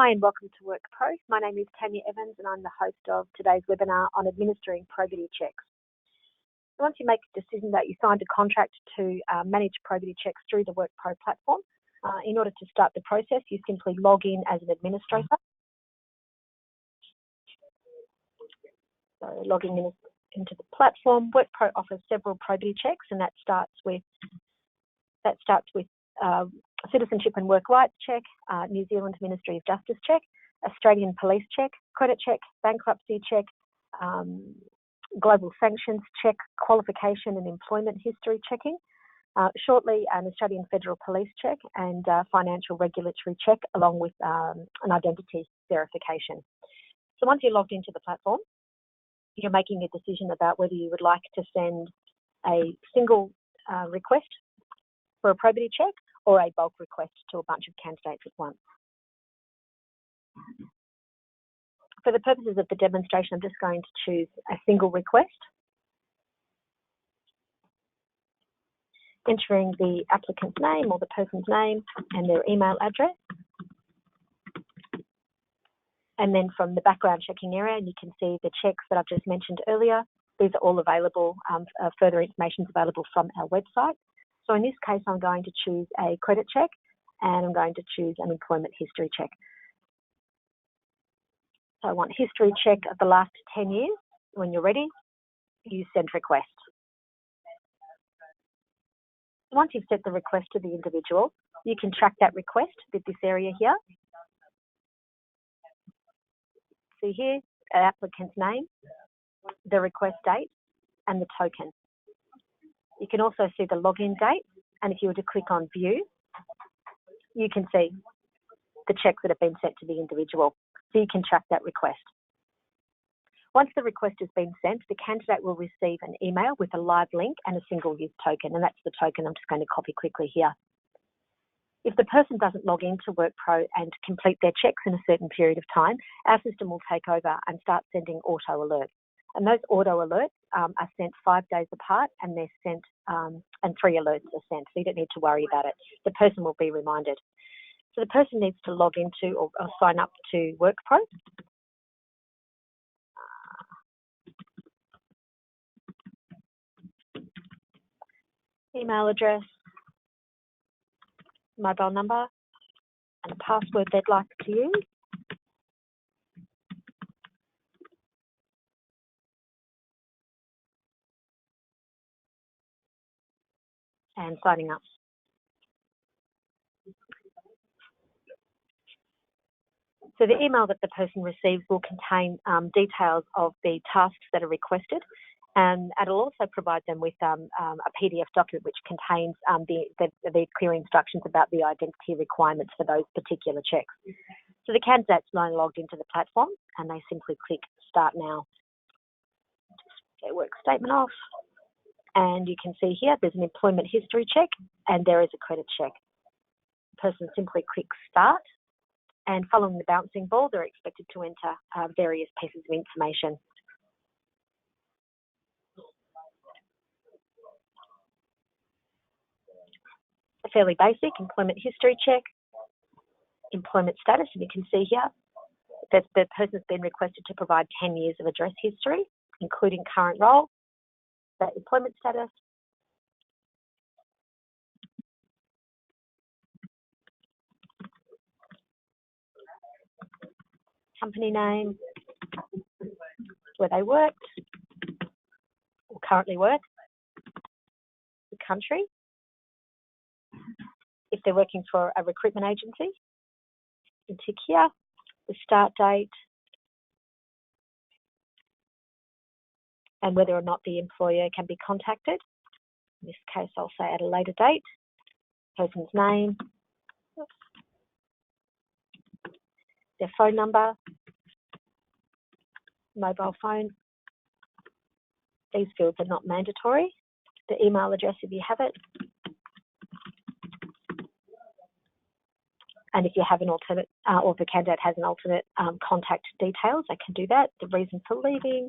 Hi and welcome to WorkPro. My name is Tania Evans and I'm the host of today's webinar on administering probity checks. So once you make a decision that you signed a contract to manage probity checks through the WorkPro platform, in order to start the process, you simply log in as an administrator. So logging into the platform, WorkPro offers several probity checks, and that starts with Citizenship and Work Rights check, New Zealand Ministry of Justice check, Australian Police check, credit check, bankruptcy check, global sanctions check, qualification and employment history checking, shortly an Australian Federal Police check, and financial regulatory check, along with an identity verification. So once you're logged into the platform, you're making a decision about whether you would like to send a single request for a probity check or a bulk request to a bunch of candidates at once. For the purposes of the demonstration, I'm just going to choose a single request, entering the applicant's name or the person's name and their email address. And then from the background checking area, you can see the checks that I've just mentioned earlier. These are all available, further information is available from our website. So in this case, I'm going to choose a credit check and I'm going to choose an employment history check. So I want history check of the last 10 years. When you're ready, you send request. Once you've sent the request to the individual, you can track that request with this area here. See here, an applicant's name, the request date, and the token. You can also see the login date, and if you were to click on view, you can see the checks that have been sent to the individual. So you can track that request. Once the request has been sent, the candidate will receive an email with a live link and a single-use token, and that's the token I'm just going to copy quickly here. If the person doesn't log into WorkPro and complete their checks in a certain period of time, our system will take over and start sending auto alerts. And those auto alerts are sent 5 days apart, and they're sent, and 3 alerts are sent. So you don't need to worry about it. The person will be reminded. So the person needs to log into or sign up to WorkPro. Email address, mobile number, and a password they'd like to use. And signing up. So the email that the person receives will contain details of the tasks that are requested, and it'll also provide them with a PDF document which contains the clear instructions about the identity requirements for those particular checks. So the candidate's now logged into the platform, and they simply click Start Now. Just get work statement off. And you can see here, there's an employment history check and there is a credit check. The person simply clicks Start, and following the bouncing ball, they're expected to enter various pieces of information. A fairly basic employment history check, employment status, and you can see here that the person's been requested to provide 10 years of address history, including current role, the employment status, company name, where they worked or currently work, the country, if they're working for a recruitment agency, you tick here, the start date, and whether or not the employer can be contacted. In this case, I'll say at a later date, person's name, their phone number, mobile phone. These fields are not mandatory. The email address if you have it. And if you have an alternate, or if the candidate has an alternate contact details, they can do that. The reason for leaving.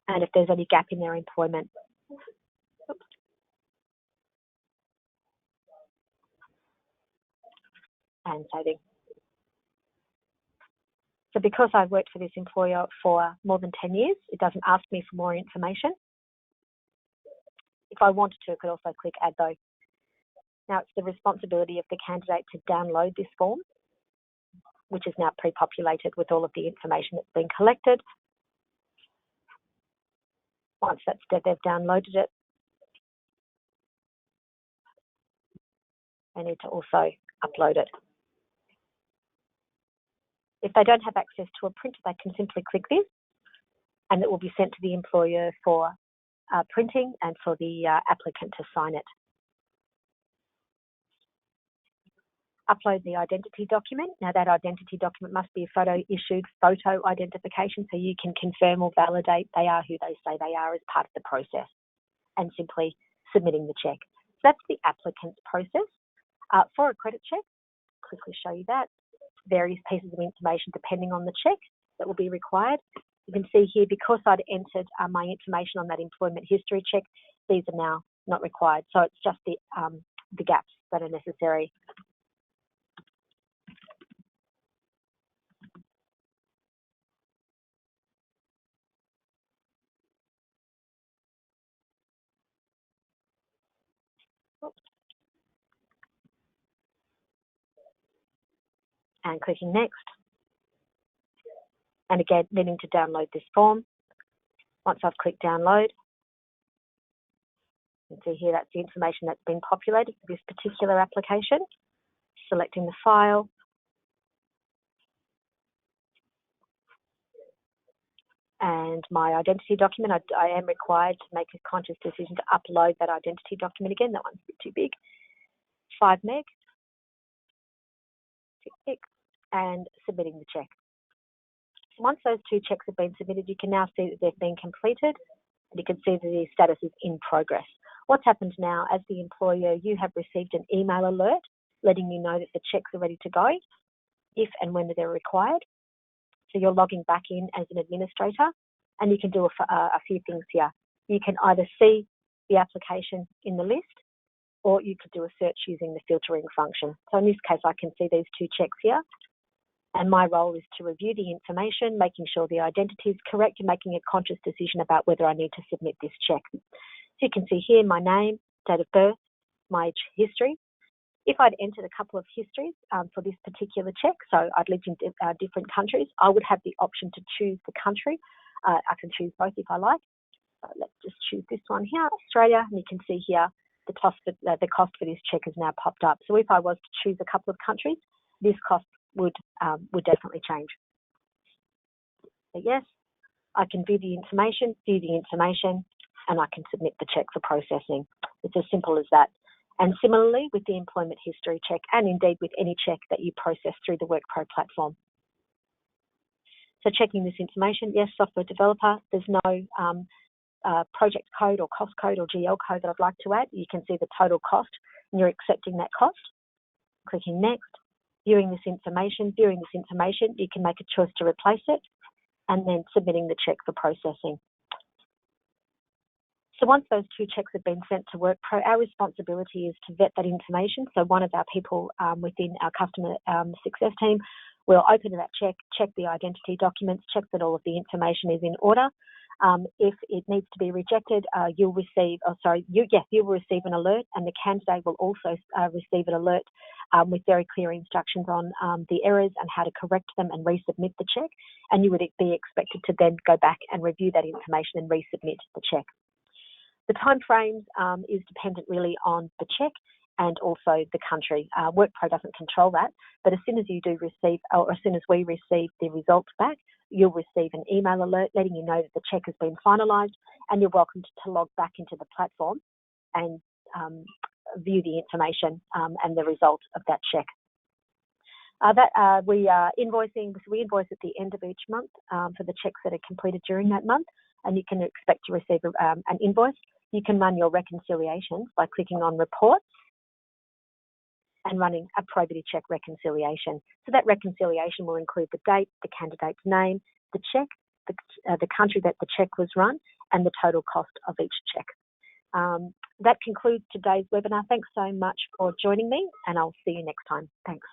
And if there's any gap in their employment. and saving. So because I've worked for this employer for more than 10 years, it doesn't ask me for more information. If I wanted to, I could also click Add Though. Now it's the responsibility of the candidate to download this form, which is now pre-populated with all of the information that's been collected. Once they've downloaded it, they need to also upload it. If they don't have access to a printer, they can simply click this and it will be sent to the employer for printing and for the applicant to sign it. Upload the identity document. Now that identity document must be a photo-issued photo identification so you can confirm or validate they are who they say they are as part of the process, and simply submitting the check. So that's the applicant's process. For a credit check, quickly show you that. Various pieces of information depending on the check that will be required. You can see here, because I'd entered my information on that employment history check, these are now not required. So it's just the gaps that are necessary. And clicking Next. And again, needing to download this form. Once I've clicked Download, you can see here that's the information that's been populated for this particular application. Selecting the file. And my identity document, I am required to make a conscious decision to upload that identity document again. That one's a bit too big. 5 meg. Tick, and submitting the check. Once those 2 checks have been submitted, you can now see that they've been completed, and you can see that the status is in progress. What's happened now, as the employer, you have received an email alert letting you know that the checks are ready to go, if and when they're required. So you're logging back in as an administrator, and you can do a few things here. You can either see the application in the list, or you could do a search using the filtering function. So in this case, I can see these 2 checks here. And my role is to review the information, making sure the identity is correct and making a conscious decision about whether I need to submit this check. So you can see here my name, date of birth, my history. If I'd entered a couple of histories for this particular check, so I'd lived in different countries, I would have the option to choose the country. I can choose both if I like. Let's just choose this one here, Australia, and you can see here the cost for this check has now popped up. So if I was to choose a couple of countries, this cost would definitely change. So yes, I can view the information, and I can submit the check for processing. It's as simple as that. And similarly with the employment history check, and indeed with any check that you process through the WorkPro platform. So checking this information, yes, software developer, there's no project code or cost code or GL code that I'd like to add. You can see the total cost and you're accepting that cost. Clicking Next. Viewing this information, you can make a choice to replace it, and then submitting the check for processing. So once those 2 checks have been sent to WorkPro, our responsibility is to vet that information. So one of our people within our customer success team will open that check the identity documents, check that all of the information is in order. If it needs to be rejected, you'll receive an alert, and the candidate will also receive an alert with very clear instructions on the errors and how to correct them and resubmit the check. And you would be expected to then go back and review that information and resubmit the check. The time frames is dependent really on the check and also the country. WorkPro doesn't control that, but as soon as you do receive, or as soon as we receive the results back, you'll receive an email alert letting you know that the check has been finalised, and you're welcome to log back into the platform and view the information and the result of that check. We are invoicing, so we invoice at the end of each month for the checks that are completed during that month, and you can expect to receive an invoice. You can run your reconciliations by clicking on Reports and running a probity check reconciliation. So that reconciliation will include the date, the candidate's name, the check, the country that the check was run, and the total cost of each check. That concludes today's webinar. Thanks so much for joining me, and I'll see you next time. Thanks.